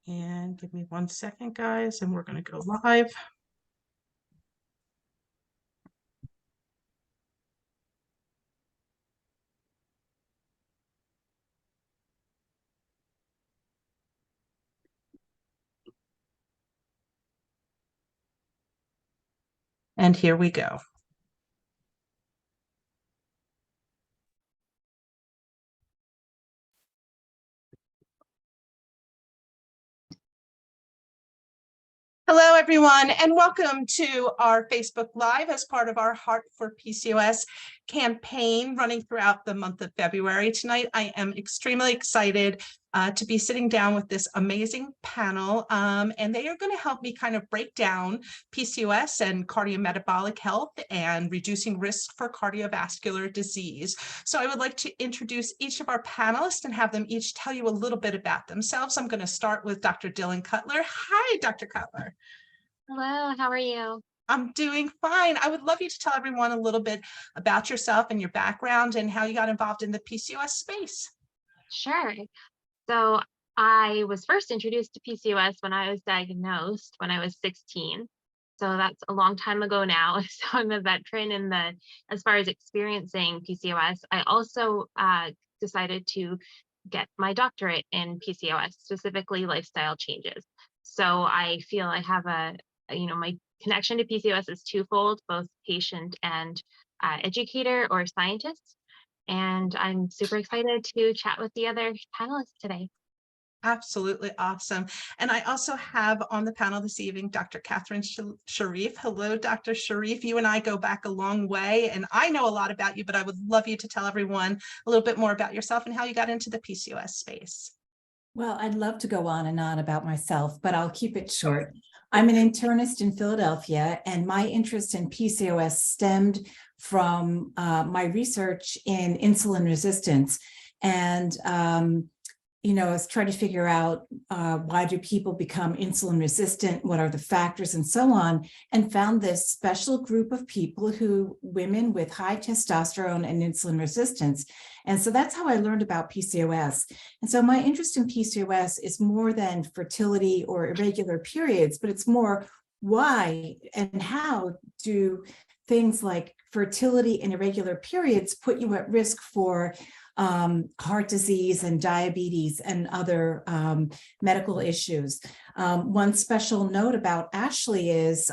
And give me 1 second, guys, and we're going to go live. And here we go. Hello, everyone, and welcome to our Facebook Live as part of our Heart for PCOS campaign running throughout the month of February. Tonight, I am extremely excited to be sitting down with this amazing panel, and they are going to help me kind of break down PCOS and cardiometabolic health and reducing risk for cardiovascular disease. So I would like to introduce each of our panelists and have them each tell you a little bit about themselves. I'm going to start with Dr. Cutler. Hi, Dr. Cutler. Hello, how are you? I'm doing fine. I would love you to tell everyone a little bit about yourself and your background and how you got involved in the PCOS space. Sure. So I was first introduced to PCOS when I was diagnosed when I was 16. So that's a long time ago now. So I'm a veteran in as far as experiencing PCOS. I also decided to get my doctorate in PCOS, specifically lifestyle changes. So I feel I have my connection to PCOS is twofold, both patient and educator or scientist. And I'm super excited to chat with the other panelists today. Absolutely awesome. And I also have on the panel this evening, Dr. Katherine Sherif. Hello, Dr. Sherif. You and I go back a long way, and I know a lot about you, but I would love you to tell everyone a little bit more about yourself and how you got into the PCOS space. Well, I'd love to go on and on about myself, but I'll keep it short. I'm an internist in Philadelphia, and my interest in PCOS stemmed from my research in insulin resistance. And I was trying to figure out why do people become insulin resistant, what are the factors and so on, and found this special group of people women with high testosterone and insulin resistance. And so that's how I learned about PCOS. And so my interest in PCOS is more than fertility or irregular periods, but it's more why and how do things like fertility and irregular periods put you at risk for heart disease and diabetes and other medical issues. One special note about Ashley is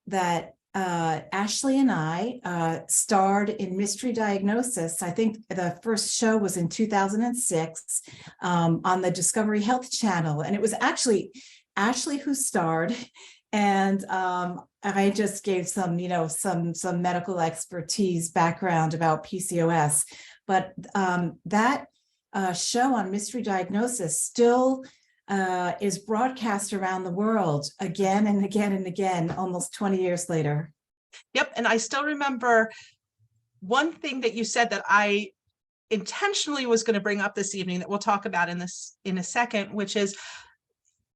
that Ashley and I starred in Mystery Diagnosis. I think the first show was in 2006 on the Discovery Health Channel, and it was actually Ashley who starred. And I just gave some medical expertise background about PCOS. But that show on Mystery Diagnosis still is broadcast around the world again and again and again, almost 20 years later. Yep. And I still remember one thing that you said that I intentionally was going to bring up this evening that we'll talk about in a second, which is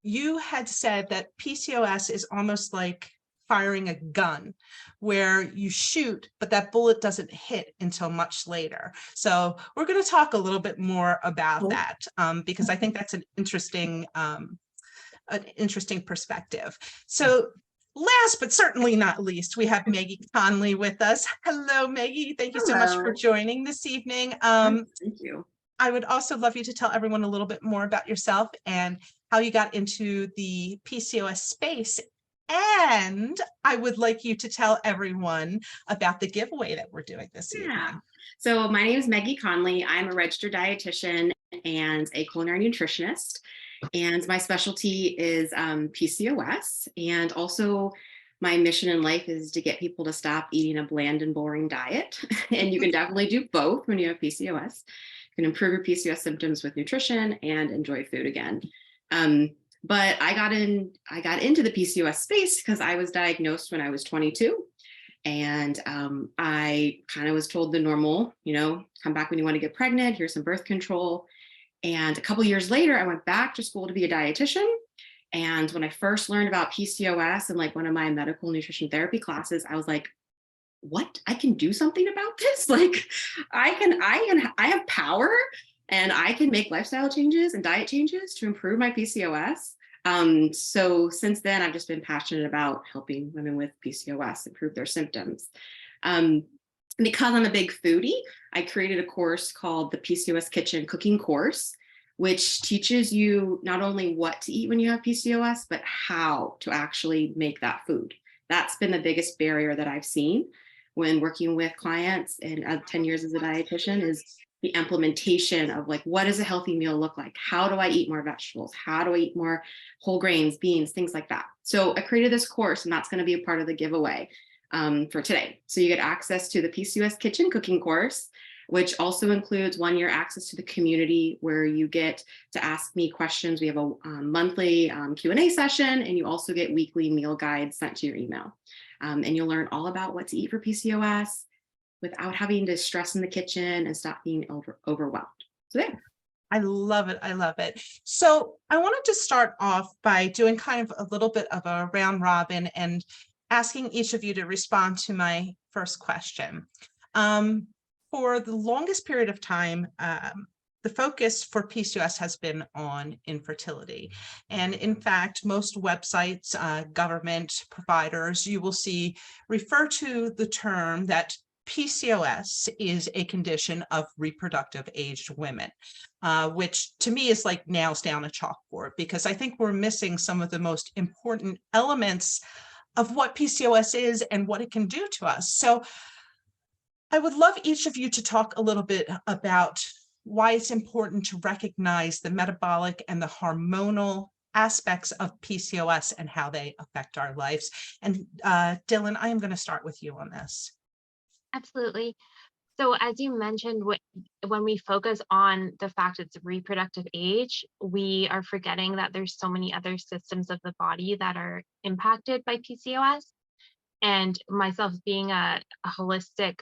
you had said that PCOS is almost like firing a gun where you shoot, but that bullet doesn't hit until much later. So we're going to talk a little bit more about that because I think that's an interesting perspective. So last but certainly not least, we have Meggie Connelly with us. Hello, Meggie. Thank you so much for joining this evening. Thank you. I would also love you to tell everyone a little bit more about yourself and how you got into the PCOS space. And I would like you to tell everyone about the giveaway that we're doing this evening. So my name is Meggie Connelly. I'm a registered dietitian and a culinary nutritionist. And my specialty is PCOS. And also my mission in life is to get people to stop eating a bland and boring diet. And you can definitely do both when you have PCOS. You can improve your PCOS symptoms with nutrition and enjoy food again. But I got into the PCOS space because I was diagnosed when I was 22. And I kind of was told the normal, come back when you want to get pregnant, here's some birth control. And a couple of years later, I went back to school to be a dietitian. And when I first learned about PCOS in like one of my medical nutrition therapy classes, I was like, what? I can do something about this? Like I have power and I can make lifestyle changes and diet changes to improve my PCOS. So since then, I've just been passionate about helping women with PCOS improve their symptoms. Because I'm a big foodie, I created a course called the PCOS Kitchen Cooking Course, which teaches you not only what to eat when you have PCOS, but how to actually make that food. That's been the biggest barrier that I've seen when working with clients and 10 years as a dietitian, is the implementation of like, what does a healthy meal look like? How do I eat more vegetables? How do I eat more whole grains, beans, things like that? So I created this course, and that's going to be a part of the giveaway for today. So you get access to the PCOS Kitchen Cooking Course, which also includes 1-year access to the community where you get to ask me questions. We have a monthly Q&A session, and you also get weekly meal guides sent to your email. And you'll learn all about what to eat for PCOS without having to stress in the kitchen and stop being overwhelmed. So there. I love it. I love it. So I wanted to start off by doing kind of a little bit of a round robin and asking each of you to respond to my first question. For the longest period of time, the focus for PCOS has been on infertility. And in fact, most websites, government providers, you will see refer to the term that PCOS is a condition of reproductive aged women, which to me is like nails down a chalkboard, because I think we're missing some of the most important elements of what PCOS is and what it can do to us. So I would love each of you to talk a little bit about why it's important to recognize the metabolic and the hormonal aspects of PCOS and how they affect our lives. And Dylan, I am going to start with you on this. Absolutely. So as you mentioned, when we focus on the fact it's reproductive age, we are forgetting that there's so many other systems of the body that are impacted by PCOS. And myself being a holistic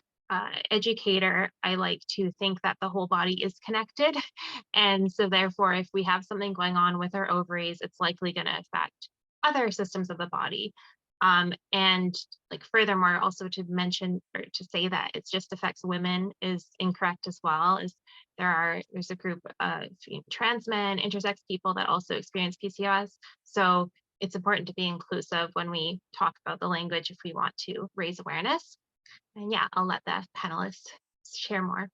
educator, I like to think that the whole body is connected. And so therefore, if we have something going on with our ovaries, it's likely going to affect other systems of the body. And like furthermore, also to mention or to say that it just affects women is incorrect as well. Is there's a group of trans men, intersex people that also experience PCOS. So it's important to be inclusive when we talk about the language if we want to raise awareness. And yeah, I'll let the panelists share more.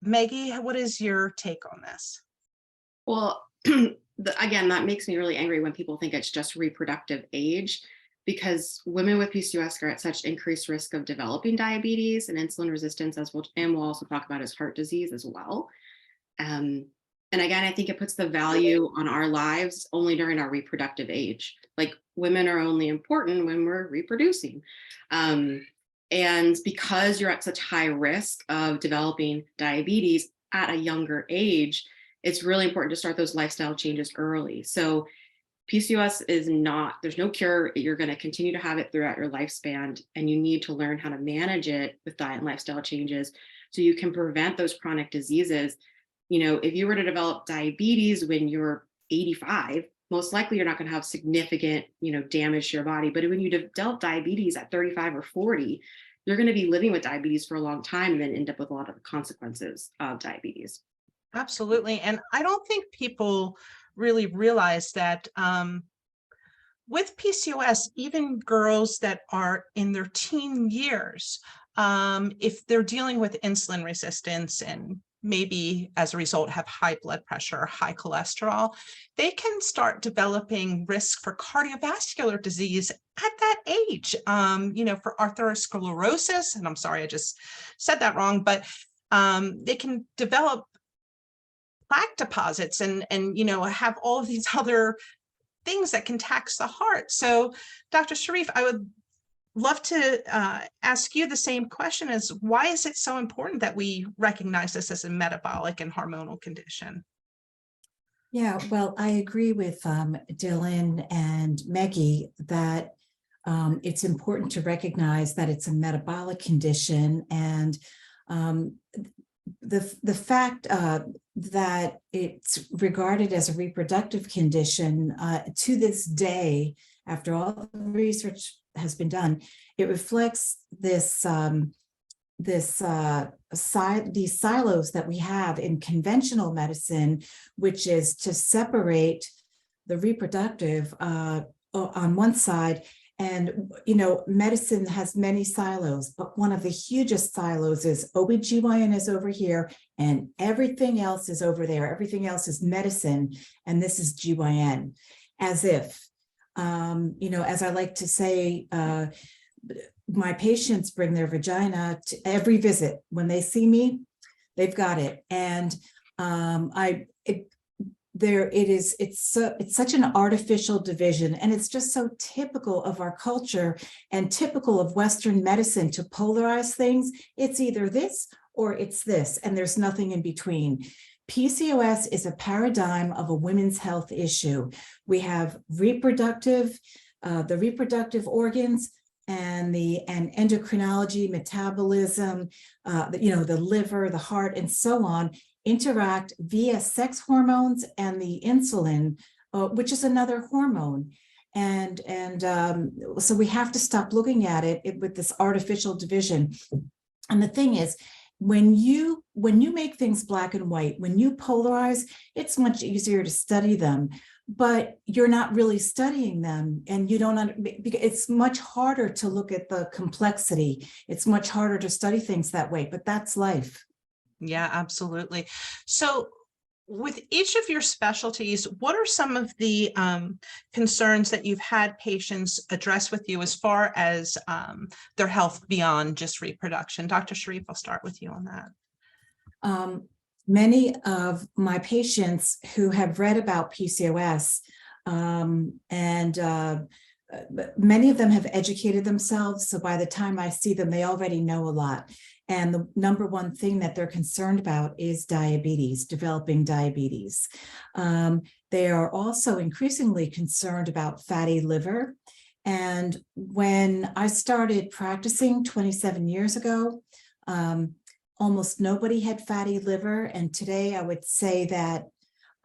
Meggie, what is your take on this? Well, again, that makes me really angry when people think it's just reproductive age, because women with PCOS are at such increased risk of developing diabetes and insulin resistance, and we'll also talk about as heart disease as well. And again, I think it puts the value on our lives only during our reproductive age. Like, women are only important when we're reproducing. And because you're at such high risk of developing diabetes at a younger age, it's really important to start those lifestyle changes early. So PCOS is not, there's no cure. You're going to continue to have it throughout your lifespan, and you need to learn how to manage it with diet and lifestyle changes so you can prevent those chronic diseases. You know, if you were to develop diabetes when you're 85, most likely you're not going to have significant, damage to your body. But when you develop diabetes at 35 or 40, you're going to be living with diabetes for a long time and then end up with a lot of the consequences of diabetes. Absolutely. And I don't think people really realize that with PCOS, even girls that are in their teen years, if they're dealing with insulin resistance and maybe as a result have high blood pressure or high cholesterol, they can start developing risk for cardiovascular disease at that age, for atherosclerosis. And I'm sorry, I just said that wrong, but they can develop plaque deposits and have all of these other things that can tax the heart. So Dr. Sherif, I would love to ask you the same question: as why is it so important that we recognize this as a metabolic and hormonal condition? Yeah, well, I agree with Dylan and Meggie that it's important to recognize that it's a metabolic condition, and the fact that it's regarded as a reproductive condition to this day, after all the research has been done, it reflects this these silos that we have in conventional medicine, which is to separate the reproductive on one side. And, medicine has many silos, but one of the hugest silos is OBGYN is over here and everything else is over there. Everything else is medicine. And this is GYN, as if, as I like to say, my patients bring their vagina to every visit. When they see me, they've got it. And it's such an artificial division, and it's just so typical of our culture and typical of Western medicine to polarize things. It's either this or it's this, and there's nothing in between. PCOS is a paradigm of a women's health issue. We have the reproductive organs and endocrinology, metabolism, the liver, the heart, and so on, interact via sex hormones and the insulin, which is another hormone. And so we have to stop looking at it with this artificial division. And the thing is, when you make things black and white, when you polarize, it's much easier to study them, but you're not really studying them, and it's much harder to look at the complexity. It's much harder to study things that way, but that's life. Yeah, absolutely. So with each of your specialties, what are some of the concerns that you've had patients address with you as far as their health beyond just reproduction? Dr. Sherif, I'll start with you on that. Many of my patients who have read about PCOS, many of them have educated themselves. So by the time I see them, they already know a lot. And the number one thing that they're concerned about is diabetes, developing diabetes. They are also increasingly concerned about fatty liver. And when I started practicing 27 years ago, almost nobody had fatty liver. And today I would say that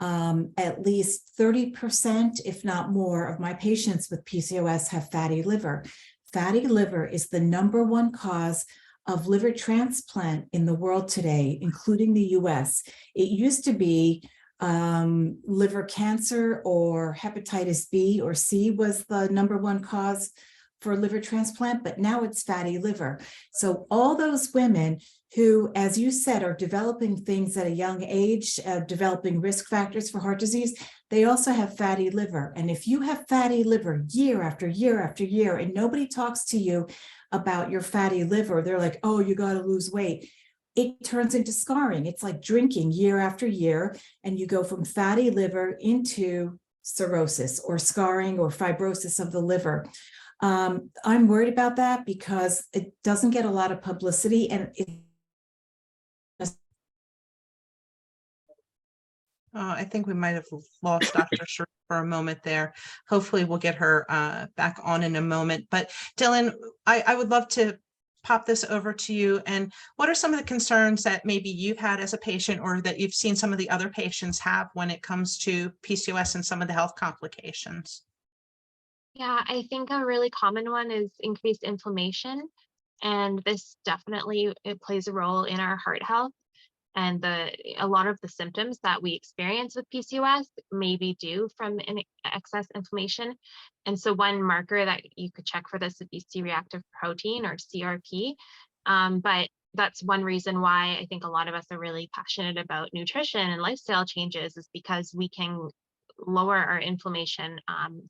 at least 30%, if not more, of my patients with PCOS have fatty liver. Fatty liver is the number one cause of liver transplant in the world today, including the US. It used to be liver cancer or hepatitis B or C was the number one cause for liver transplant, but now it's fatty liver. So all those women who, as you said, are developing things at a young age, developing risk factors for heart disease, they also have fatty liver. And if you have fatty liver year after year after year, and nobody talks to you about your fatty liver, they're like, oh, you got to lose weight. It turns into scarring. It's like drinking year after year, and you go from fatty liver into cirrhosis or scarring or fibrosis of the liver. I'm worried about that because it doesn't get a lot of publicity, and I think we might have lost Dr. Sherif for a moment there. Hopefully we'll get her back on in a moment. But Dylan, I would love to pop this over to you. And what are some of the concerns that maybe you've had as a patient, or that you've seen some of the other patients have when it comes to PCOS and some of the health complications? Yeah, I think a really common one is increased inflammation. And this definitely, it plays a role in our heart health. And a lot of the symptoms that we experience with PCOS may be due from an excess inflammation. And so one marker that you could check for this would be C-reactive protein, or CRP. But that's one reason why I think a lot of us are really passionate about nutrition and lifestyle changes, is because we can lower our inflammation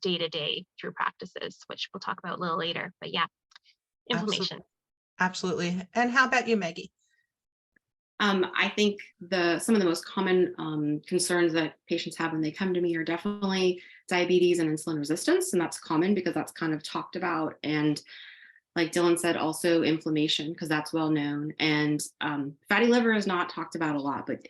day to day through practices, which we'll talk about a little later. But yeah, inflammation. Absolutely. And how about you, Meggie? I think some of the most common concerns that patients have when they come to me are definitely diabetes and insulin resistance. And that's common because that's kind of talked about. And like Dylan said, also inflammation, because that's well known. And fatty liver is not talked about a lot, but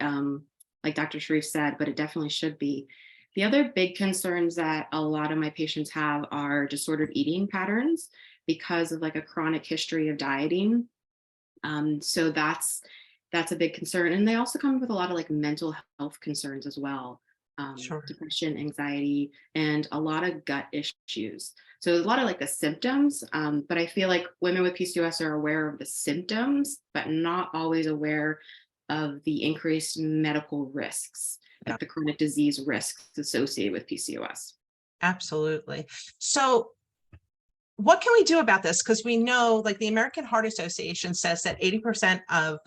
like Dr. Sherif said, but it definitely should be. The other big concerns that a lot of my patients have are disordered eating patterns because of like a chronic history of dieting. So that's a big concern. And they also come with a lot of like mental health concerns as well. Sure. depression, anxiety, and a lot of gut issues. So there's a lot of like the symptoms, but I feel like women with PCOS are aware of the symptoms, but not always aware of the increased medical risks, Yeah. like the chronic disease risks associated with PCOS. Absolutely. So what can we do about this? Because we know, like, the American Heart Association says that 80% of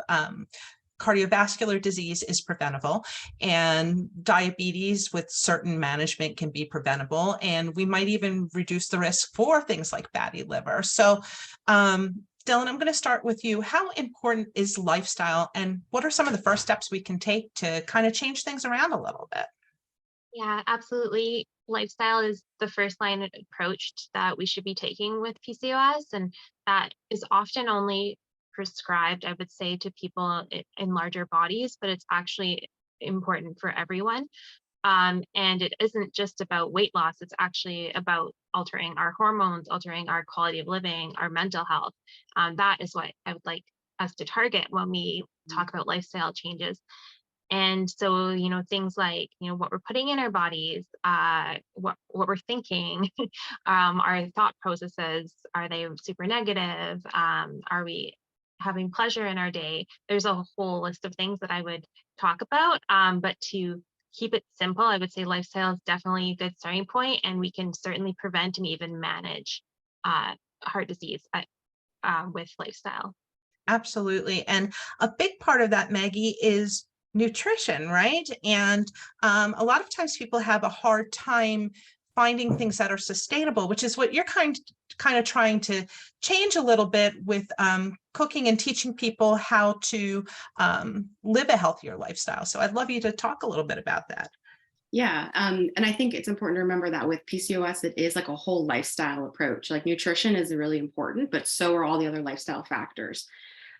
cardiovascular disease is preventable, and diabetes with certain management can be preventable, and we might even reduce the risk for things like fatty liver. So Dylan, I'm going to start with you. How important is lifestyle, and what are some of the first steps we can take to kind of change things around a little bit? Yeah, absolutely. Lifestyle is the first line approach that we should be taking with PCOS, and that is often only prescribed, I would say, to people in larger bodies, but it's actually important for everyone. And it isn't just about weight loss, it's actually about altering our hormones, altering our quality of living, our mental health. That is what I would like us to target when we talk about lifestyle changes. And so, things like, what we're putting in our bodies, what we're thinking, our thought processes, are they super negative? Are we having pleasure in our day? There's a whole list of things that I would talk about. But to keep it simple, I would say lifestyle is definitely a good starting point, and we can certainly prevent and even manage heart disease with lifestyle. Absolutely. And a big part of that, Maggie, is nutrition, right? And a lot of times people have a hard time finding things that are sustainable, which is what you're kind of trying to change a little bit with cooking and teaching people how to live a healthier lifestyle. So I'd love you to talk a little bit about that. Yeah. And I think it's important to remember that with PCOS, it is like a whole lifestyle approach. Like nutrition is really important, but so are all the other lifestyle factors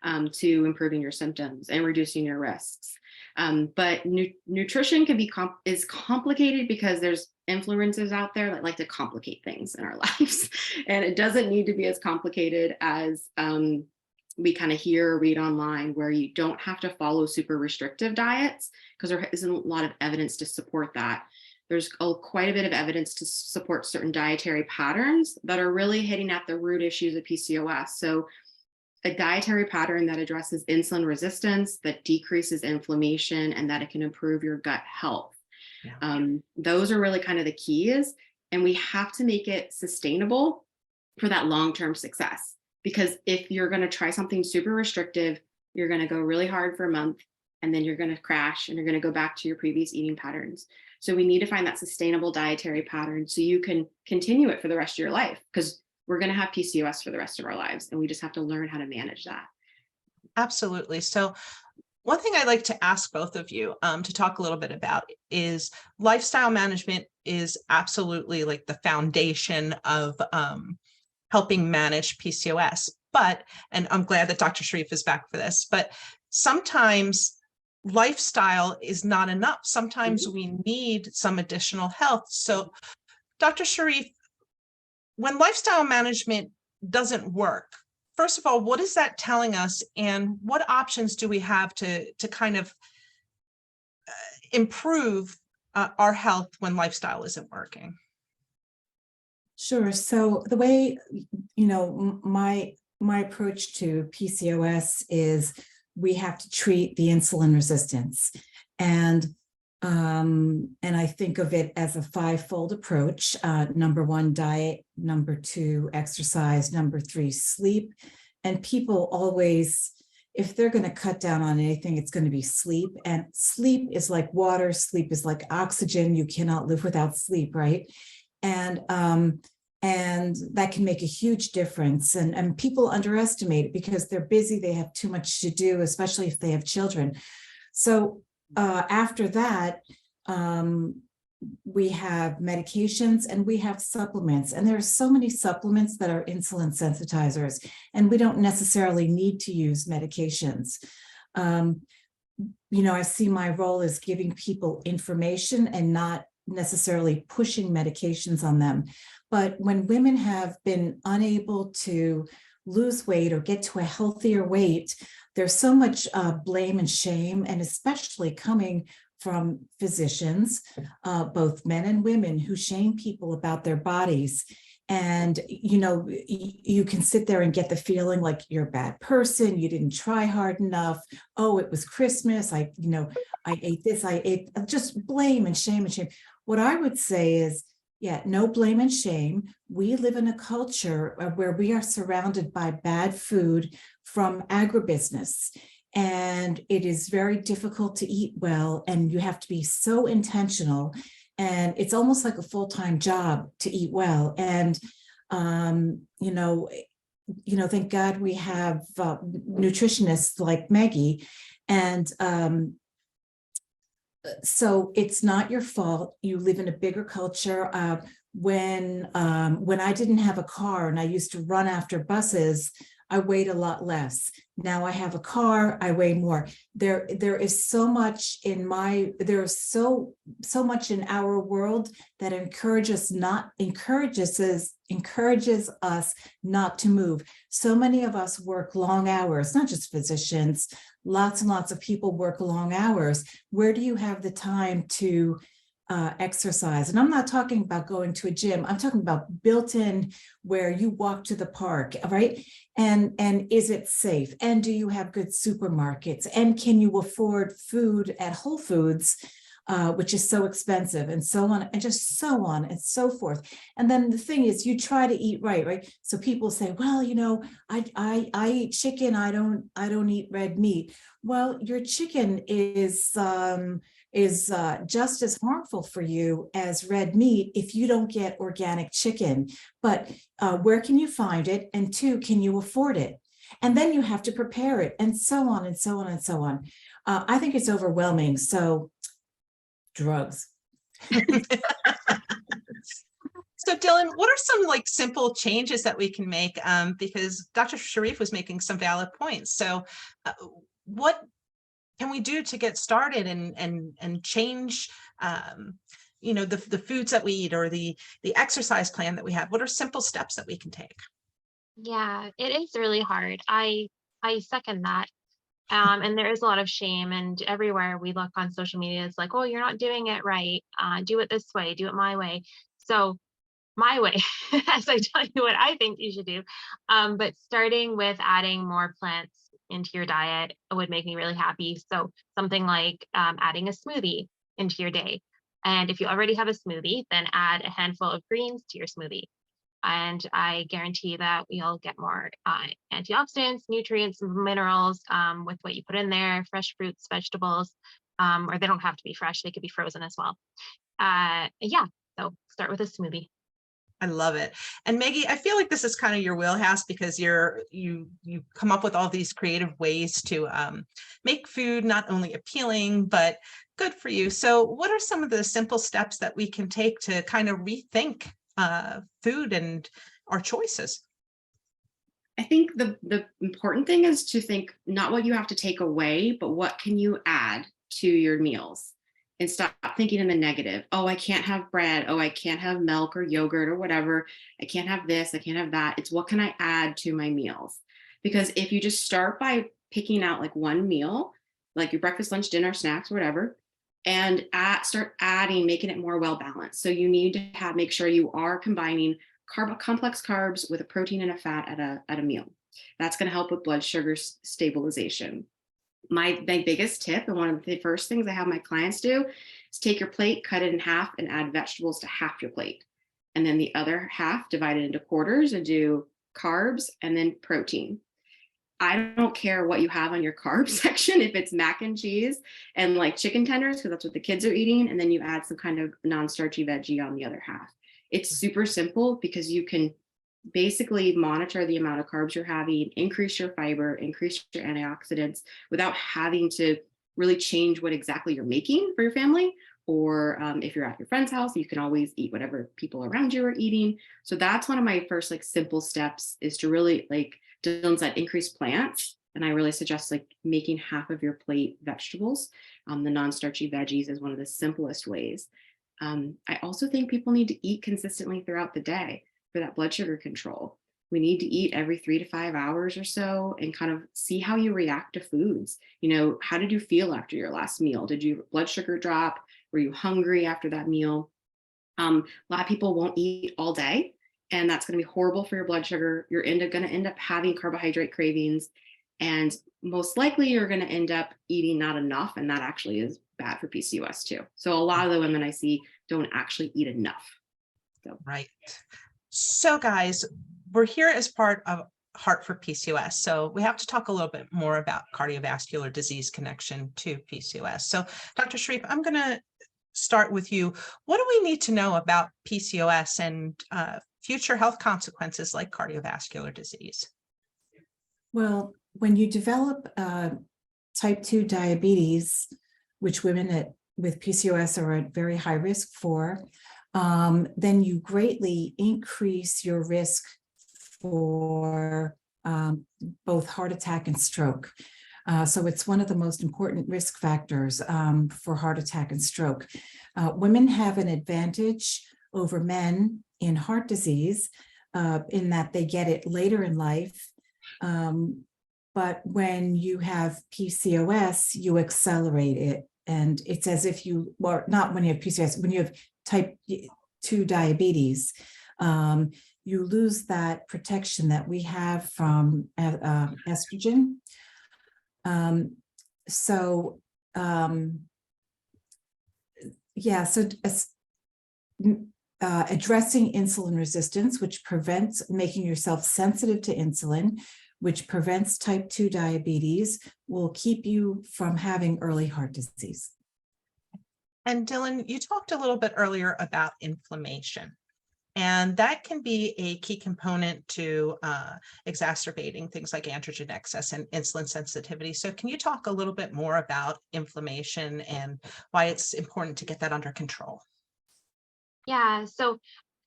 to improving your symptoms and reducing your risks. But nutrition can be is complicated because there's influencers out there that like to complicate things in our lives. And it doesn't need to be as complicated as we kind of hear or read online, where you don't have to follow super restrictive diets, because there isn't a lot of evidence to support that. There's quite a bit of evidence to support certain dietary patterns that are really hitting at the root issues of PCOS. So a dietary pattern that addresses insulin resistance, that decreases inflammation, and that it can improve your gut health. Yeah. Those are really kind of the keys, and we have to make it sustainable for that long-term success. Because if you're going to try something super restrictive, you're going to go really hard for a month, and then you're going to crash and you're going to go back to your previous eating patterns. So we need to find that sustainable dietary pattern so you can continue it for the rest of your life, because we're going to have PCOS for the rest of our lives, and we just have to learn how to manage that. Absolutely. So one thing I'd like to ask both of you to talk a little bit about is lifestyle management is absolutely like the foundation of helping manage PCOS. But, and I'm glad that Dr. Sherif is back for this, but sometimes lifestyle is not enough. Sometimes we need some additional health. So Dr. Sherif, when lifestyle management doesn't work, first of all, what is that telling us, and what options do we have to kind of improve our health when lifestyle isn't working? Sure. So the way, my approach to PCOS is we have to treat the insulin resistance. And I think of it as a 5-fold approach. Number 1, diet. Number 2, exercise. Number 3, sleep. And people always, if they're going to cut down on anything, it's going to be sleep. And sleep is like water. Sleep is like oxygen. You cannot live without sleep, right? And that can make a huge difference. And people underestimate it because they're busy. They have too much to do, especially if they have children. So after that, we have medications and we have supplements. And there are so many supplements that are insulin sensitizers, and we don't necessarily need to use medications. I see my role as giving people information and not necessarily pushing medications on them. But when women have been unable to lose weight or get to a healthier weight, there's so much blame and shame, and especially coming from physicians, both men and women, who shame people about their bodies. And, you know, you can sit there and get the feeling like you're a bad person. You didn't try hard enough. Oh, it was Christmas. I ate this, I ate, just blame and shame and shame. What I would say is, yeah, no blame and shame. We live in a culture where we are surrounded by bad food from agribusiness. And it is very difficult to eat well, and you have to be so intentional. And it's almost like a full-time job to eat well. And, thank God we have nutritionists like Meggie. And so it's not your fault. You live in a bigger culture. When I didn't have a car and I used to run after buses, I weighed a lot less. Now I have a car, I weigh more. There is so much in so much in our world that encourages us not to move. So many of us work long hours, not just physicians. Lots and lots of people work long hours. Where do you have the time to exercise? And I'm not talking about going to a gym. I'm talking about built in, where you walk to the park, right? And is it safe? And do you have good supermarkets? And can you afford food at Whole Foods, which is so expensive, and so on, and just so on and so forth. And then the thing is, you try to eat right? So people say, well, I eat chicken. I don't eat red meat. Well, your chicken is just as harmful for you as red meat if you don't get organic chicken. But where can you find it? And two, can you afford it? And then you have to prepare it, and so on and so on and so on. I think it's overwhelming. So drugs. So Dylan, what are some simple changes that we can make? Because Dr. Sherif was making some valid points. So what can we do to get started and change the foods that we eat, or the exercise plan that we have? What are simple steps that we can take? Yeah, it is really hard. I second that. And there is a lot of shame, and everywhere we look on social media, it's like, oh, you're not doing it right. Do it this way, do it my way. So my way, as I tell you what I think you should do. But starting with adding more plants into your diet would make me really happy. So something like adding a smoothie into your day. And if you already have a smoothie, then add a handful of greens to your smoothie. And I guarantee that you'll get more antioxidants, nutrients, minerals with what you put in there, fresh fruits, vegetables, or they don't have to be fresh. They could be frozen as well. Yeah, so start with a smoothie. I love it. And Meggie, I feel like this is kind of your wheelhouse, because you come up with all these creative ways to make food not only appealing, but good for you. So what are some of the simple steps that we can take to kind of rethink food and our choices? I think the important thing is to think not what you have to take away, but what can you add to your meals, and stop thinking in the negative. Oh, I can't have bread. Oh, I can't have milk or yogurt or whatever. I can't have this. I can't have that. It's what can I add to my meals? Because if you just start by picking out one meal, like your breakfast, lunch, dinner, snacks, whatever, and start adding, making it more well balanced. So you need to make sure you are combining complex carbs with a protein and a fat at a meal. That's going to help with blood sugar stabilization. My biggest tip, and one of the first things I have my clients do, is take your plate, cut it in half, and add vegetables to half your plate. And then the other half, divide it into quarters and do carbs and then protein. I don't care what you have on your carb section, if it's mac and cheese and chicken tenders, because that's what the kids are eating, and then you add some kind of non-starchy veggie on the other half. It's super simple, because you can basically monitor the amount of carbs you're having, increase your fiber, increase your antioxidants, without having to really change what exactly you're making for your family. Or if you're at your friend's house, you can always eat whatever people around you are eating. So that's one of my first simple steps, is to really, Dylan said, increase plants. And I really suggest making half of your plate vegetables. The non-starchy veggies is one of the simplest ways. I also think people need to eat consistently throughout the day for that blood sugar control. we need to eat every 3 to 5 hours or so and kind of see how you react to foods. How did you feel after your last meal? Did your blood sugar drop? Were you hungry after that meal? A lot of people won't eat all day, and that's going to be horrible for your blood sugar. You're going to end up having carbohydrate cravings, and most likely you're going to end up eating not enough, and that actually is bad for PCOS too. So a lot of the women I see don't actually eat enough. Right. So guys, we're here as part of Heart for PCOS. So we have to talk a little bit more about cardiovascular disease connection to PCOS. So Dr. Sherif, I'm going to start with you. What do we need to know about PCOS and future health consequences like cardiovascular disease? Well, when you develop type 2 diabetes, which women with PCOS are at very high risk for, then you greatly increase your risk for both heart attack and stroke. So it's one of the most important risk factors for heart attack and stroke. Women have an advantage over men in heart disease in that they get it later in life. But when you have PCOS, you accelerate it. And it's as if you, well, not when you have PCOS, when you have type 2 diabetes, you lose that protection that we have from estrogen. So addressing insulin resistance, which prevents making yourself sensitive to insulin, which prevents type 2 diabetes, will keep you from having early heart disease. And Dylan, you talked a little bit earlier about inflammation, and that can be a key component to exacerbating things like androgen excess and insulin sensitivity. So can you talk a little bit more about inflammation and why it's important to get that under control? Yeah, so,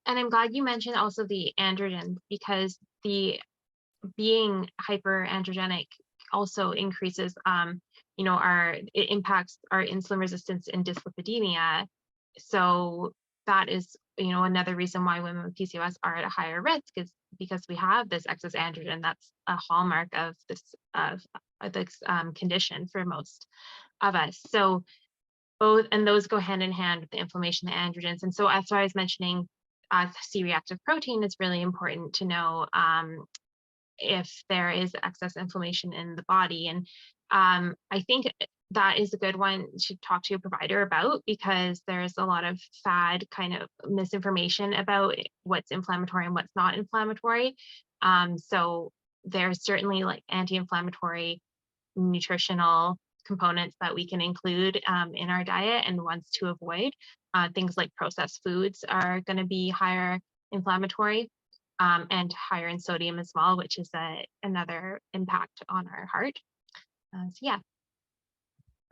and I'm glad you mentioned also the androgen, because being hyperandrogenic also increases, it impacts our insulin resistance and dyslipidemia. So that is, another reason why women with PCOS are at a higher risk, is because we have this excess androgen. That's a hallmark of this condition for most of us. So both, and those go hand in hand with the inflammation, the androgens. And so as I was mentioning, C-reactive protein is really important to know if there is excess inflammation in the body. And I think that is a good one to talk to your provider about, because there's a lot of fad kind of misinformation about what's inflammatory and what's not inflammatory. So there's certainly like anti-inflammatory nutritional components that we can include in our diet, and ones to avoid. Things like processed foods are going to be higher inflammatory and higher in sodium as well, which is another impact on our heart. So yeah.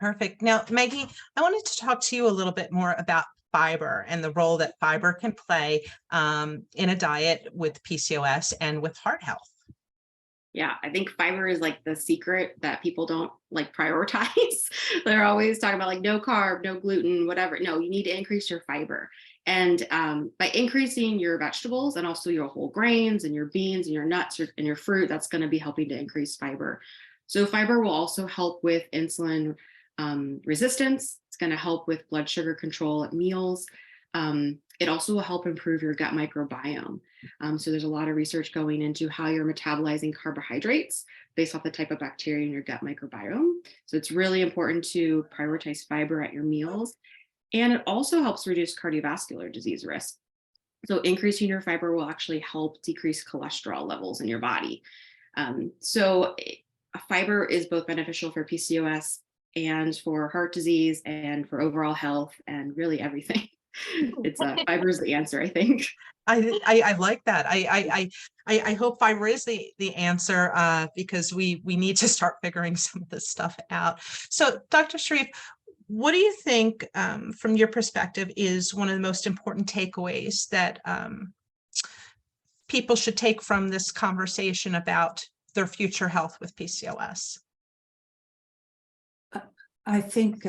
Perfect. Now, Meggie, I wanted to talk to you a little bit more about fiber and the role that fiber can play in a diet with PCOS and with heart health. Yeah, I think fiber is like the secret that people don't like prioritize. They're always talking about like no carb, no gluten, whatever. No, you need to increase your fiber. And by increasing your vegetables and also your whole grains and your beans and your nuts and your fruit, that's going to be helping to increase fiber. So fiber will also help with insulin resistance. It's going to help with blood sugar control at meals. It also will help improve your gut microbiome. So there's a lot of research going into how you're metabolizing carbohydrates based off the type of bacteria in your gut microbiome. So it's really important to prioritize fiber at your meals. And it also helps reduce cardiovascular disease risk. So increasing your fiber will actually help decrease cholesterol levels in your body. So fiber is both beneficial for PCOS and for heart disease and for overall health and really everything. It's fiber is the answer, I think. I like that. I hope fiber is the answer because we need to start figuring some of this stuff out. So Dr. Sherif, what do you think from your perspective is one of the most important takeaways that people should take from this conversation about their future health with PCOS? I think,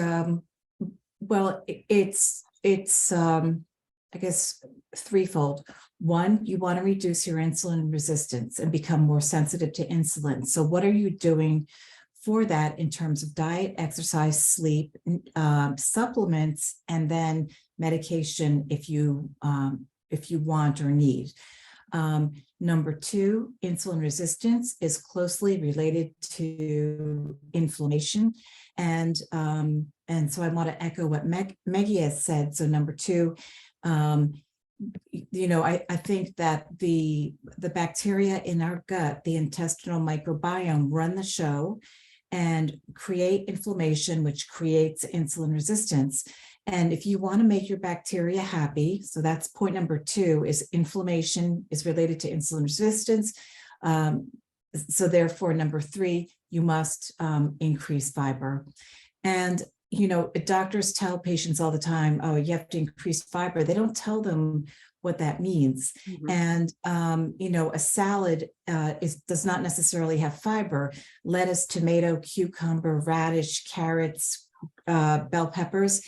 well, it's I guess, threefold. One, you want to reduce your insulin resistance and become more sensitive to insulin. So what are you doing for that in terms of diet, exercise, sleep, supplements, and then medication if you want or need? Number two, insulin resistance is closely related to inflammation. And so I want to echo what Meggie has said. So number two, I think that the bacteria in our gut, the intestinal microbiome, run the show and create inflammation, which creates insulin resistance. And if you want to make your bacteria happy, so that's point number two, is inflammation is related to insulin resistance. So therefore, number three, you must increase fiber. And doctors tell patients all the time, oh, you have to increase fiber. They don't tell them what that means. Mm-hmm. And, a salad does not necessarily have fiber. Lettuce, tomato, cucumber, radish, carrots, bell peppers,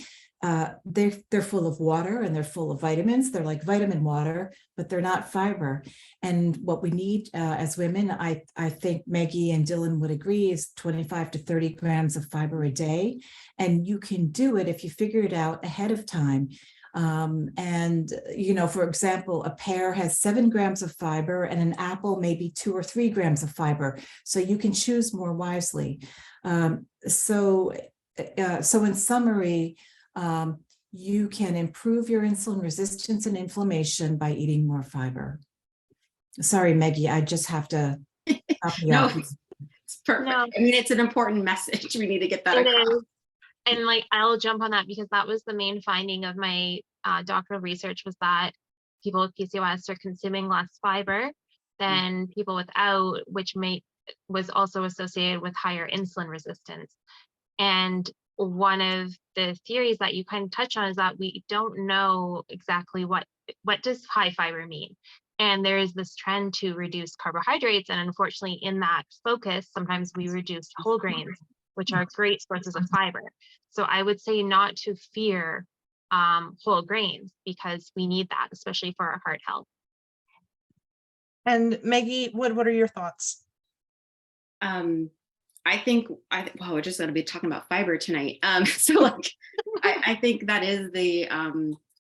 they're full of water and they're full of vitamins. They're like vitamin water, but they're not fiber. And what we need as women, I think Meggie and Dylan would agree, is 25 to 30 grams of fiber a day. And you can do it if you figure it out ahead of time. For example, a pear has 7 grams of fiber and an apple maybe 2 or 3 grams of fiber. So you can choose more wisely. So in summary, you can improve your insulin resistance and inflammation by eating more fiber. Sorry, Meggie, I just have to help you out. It's perfect. No. I mean, it's an important message. We need to get that across. Is. And I'll jump on that because that was the main finding of my doctoral research, was that people with PCOS are consuming less fiber than people without, which was also associated with higher insulin resistance. And one of the theories that you kind of touch on is that we don't know exactly what does high fiber mean. And there is this trend to reduce carbohydrates. And unfortunately, in that focus, sometimes we reduce whole grains, which are great sources of fiber. So I would say not to fear whole grains, because we need that, especially for our heart health. And Meggie, what are your thoughts? I think, we're just going to be talking about fiber tonight. I think that is the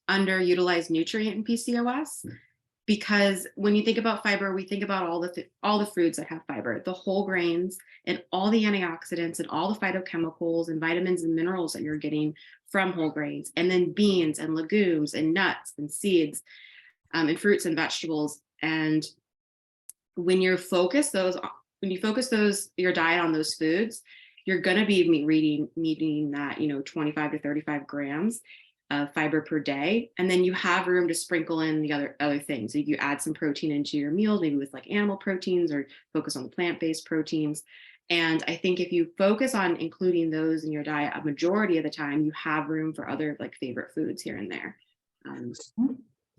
underutilized nutrient in PCOS, because when you think about fiber, we think about all the foods that have fiber, the whole grains and all the antioxidants and all the phytochemicals and vitamins and minerals that you're getting from whole grains, and then beans and legumes and nuts and seeds and fruits and vegetables. And when you focus your diet on those foods, you're going to be needing that 25 to 35 grams of fiber per day, and then you have room to sprinkle in the other things. So you add some protein into your meals, maybe with animal proteins, or focus on the plant-based proteins. And I think if you focus on including those in your diet a majority of the time, you have room for other favorite foods here and there.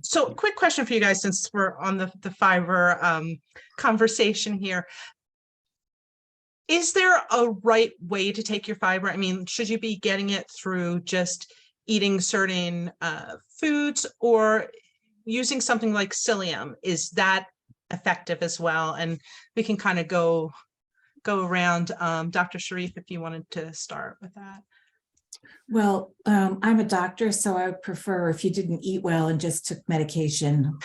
So quick question for you guys, since we're on the fiber conversation here. Is there a right way to take your fiber? I mean, should you be getting it through just eating certain foods, or using something like psyllium? Is that effective as well? And we can kind of go around. Dr. Sherif, if you wanted to start with that. Well, I'm a doctor, so I would prefer if you didn't eat well and just took medication.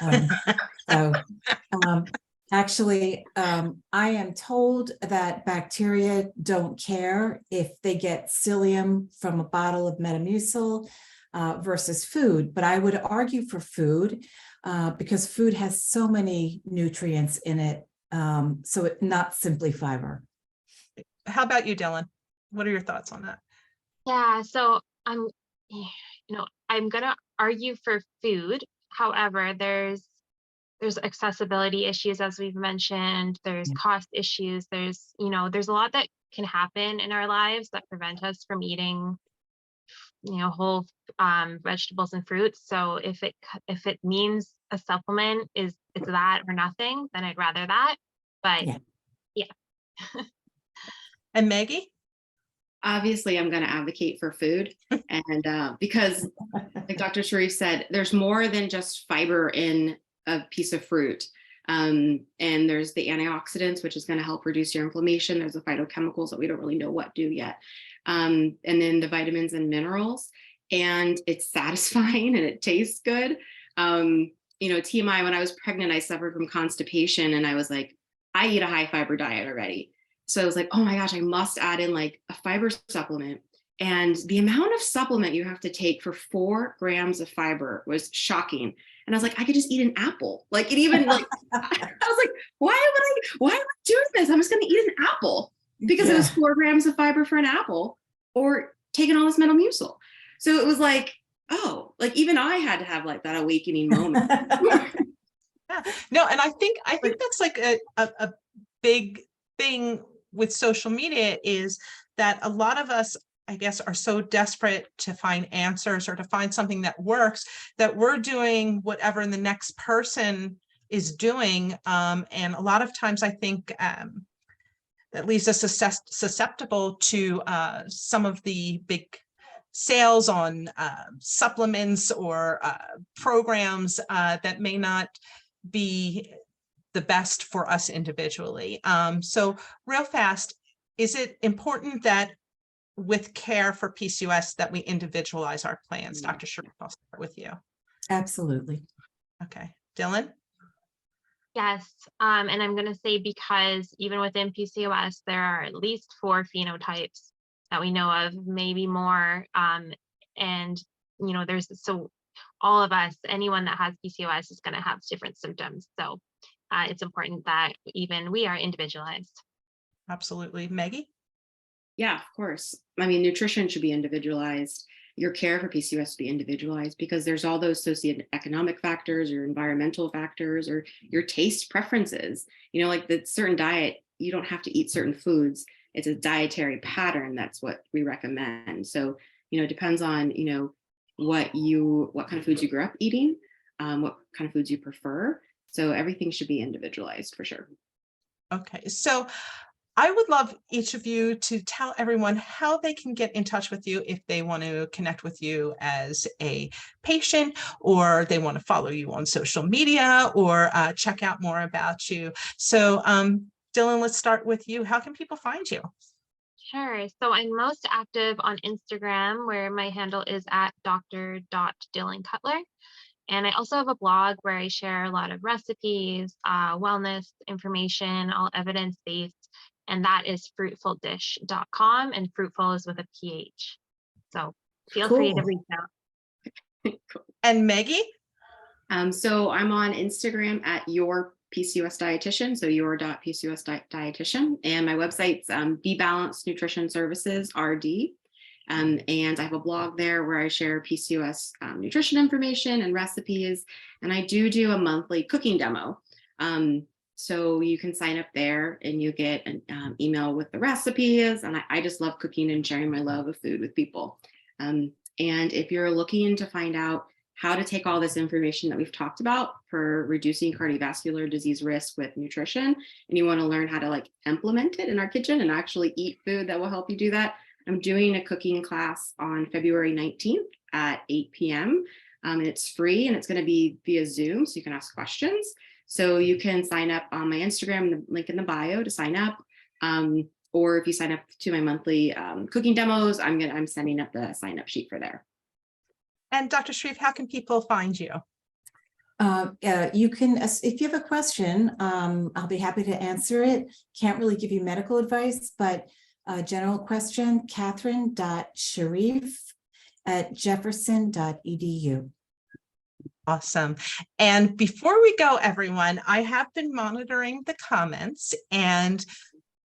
Actually, I am told that bacteria don't care if they get psyllium from a bottle of Metamucil versus food, but I would argue for food because food has so many nutrients in it, so it's not simply fiber. How about you, Dylan? What are your thoughts on that? Yeah, so I'm gonna argue for food. However, there's accessibility issues, as we've mentioned. There's cost issues. There's a lot that can happen in our lives that prevent us from eating whole vegetables and fruits. So if it means a supplement is that or nothing, then I'd rather that. But yeah. And Meggie? obviously I'm going to advocate for food, and because like Dr. Sherif said, there's more than just fiber in a piece of fruit. And there's the antioxidants, which is going to help reduce your inflammation. There's the phytochemicals that we don't really know what do yet. And then the vitamins and minerals, and it's satisfying and it tastes good. You know, TMI, when I was pregnant, I suffered from constipation, and I was like, I eat a high fiber diet already. So I was like, oh my gosh, I must add in like a fiber supplement. And the amount of supplement you have to take for 4 grams of fiber was shocking. And I was like, I could just eat an apple. Like it even like, I was like, why am I doing this? I'm just going to eat an apple because it was 4 grams of fiber for an apple, or taking all this Metamucil. So it was like, oh, like even I had to have like that awakening moment. Yeah. No, and I think that's like a big thing with social media, is that a lot of us, I guess, are so desperate to find answers or to find something that works, that we're doing whatever the next person is doing. And a lot of times I think that leaves us susceptible to some of the big sales on supplements or programs that may not be the best for us individually. So real fast, is it important that with care for PCOS that we individualize our plans? Dr. Sherif, I'll start with you. Absolutely. Okay, Dylan? Yes, and I'm going to say, because even within PCOS, there are at least 4 phenotypes that we know of, maybe more. And, you know, so all of us, anyone that has PCOS is going to have different symptoms. So it's important that even we are individualized. Absolutely. Meggie? Yeah, of course. I mean, nutrition should be individualized. Your care for PCOS should be individualized, because there's all those socioeconomic factors, or environmental factors, or your taste preferences. You know, like the certain diet, you don't have to eat certain foods. It's a dietary pattern. That's what we recommend. So, you know, it depends on, you know, what kind of foods you grew up eating, what kind of foods you prefer. So everything should be individualized for sure. Okay, so I would love each of you to tell everyone how they can get in touch with you if they want to connect with you as a patient, or they want to follow you on social media, or check out more about you. So Dylan, let's start with you. How can people find you? Sure. So I'm most active on Instagram, where my handle is at dr.dylancutler. And I also have a blog where I share a lot of recipes, wellness information, all evidence-based, and that is fruitfuldish.com, and fruitful is with a PH. So feel free to reach out. And Meggie? So I'm on Instagram at your PCOS dietitian, so your.PCOS dietitian, and my website's Be Balanced Nutrition Services RD. And I have a blog there where I share PCOS nutrition information and recipes. And I do a monthly cooking demo. So you can sign up there and you get an email with the recipes. And I just love cooking and sharing my love of food with people. And if you're looking to find out how to take all this information that we've talked about for reducing cardiovascular disease risk with nutrition, and you want to learn how to like implement it in our kitchen and actually eat food that will help you do that, I'm doing a cooking class on February 19th at 8 p.m. And it's free, and it's going to be via Zoom, so you can ask questions. So you can sign up on my Instagram, the link in the bio to sign up. Or if you sign up to my monthly cooking demos, I'm sending up the sign up sheet for there. And Dr. Sherif, how can people find you? You can, if you have a question, I'll be happy to answer it. Can't really give you medical advice, but a general question, Katherine.Sherif@jefferson.edu. Awesome. And before we go, everyone, I have been monitoring the comments, and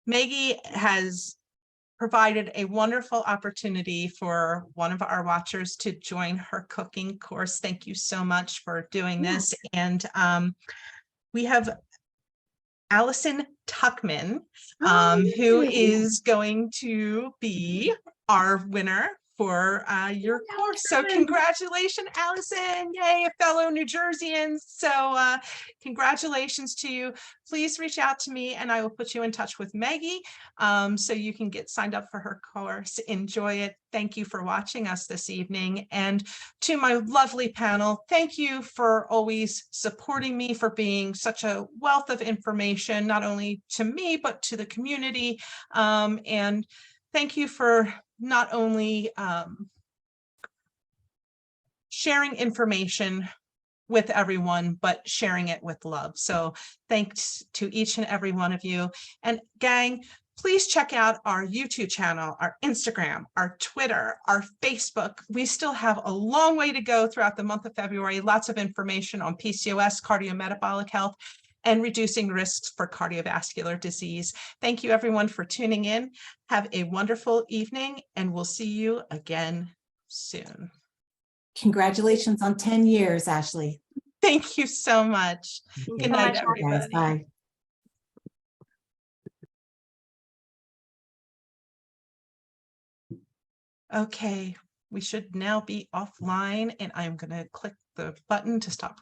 Meggie has provided a wonderful opportunity for one of our watchers to join her cooking course. Thank you so much for doing this. And we have Allison Tuckman, who is going to be our winner for your course. So congratulations, Allison. Yay, a fellow New Jerseyan. So congratulations to you. Please reach out to me and I will put you in touch with Meggie so you can get signed up for her course. Enjoy it. Thank you for watching us this evening. And to my lovely panel, thank you for always supporting me, for being such a wealth of information, not only to me, but to the community. And thank you for not only sharing information with everyone, but sharing it with love. So thanks to each and every one of you. And gang, please check out our YouTube channel, our Instagram, our Twitter, our Facebook. We still have a long way to go throughout the month of February. Lots of information on PCOS, cardiometabolic health, and reducing risks for cardiovascular disease. Thank you everyone for tuning in. Have a wonderful evening and we'll see you again soon. Congratulations on 10 years, Ashley. Thank you so much. Thank Good you so night, much. everybody. Bye. Okay, we should now be offline and I'm going to click the button to stop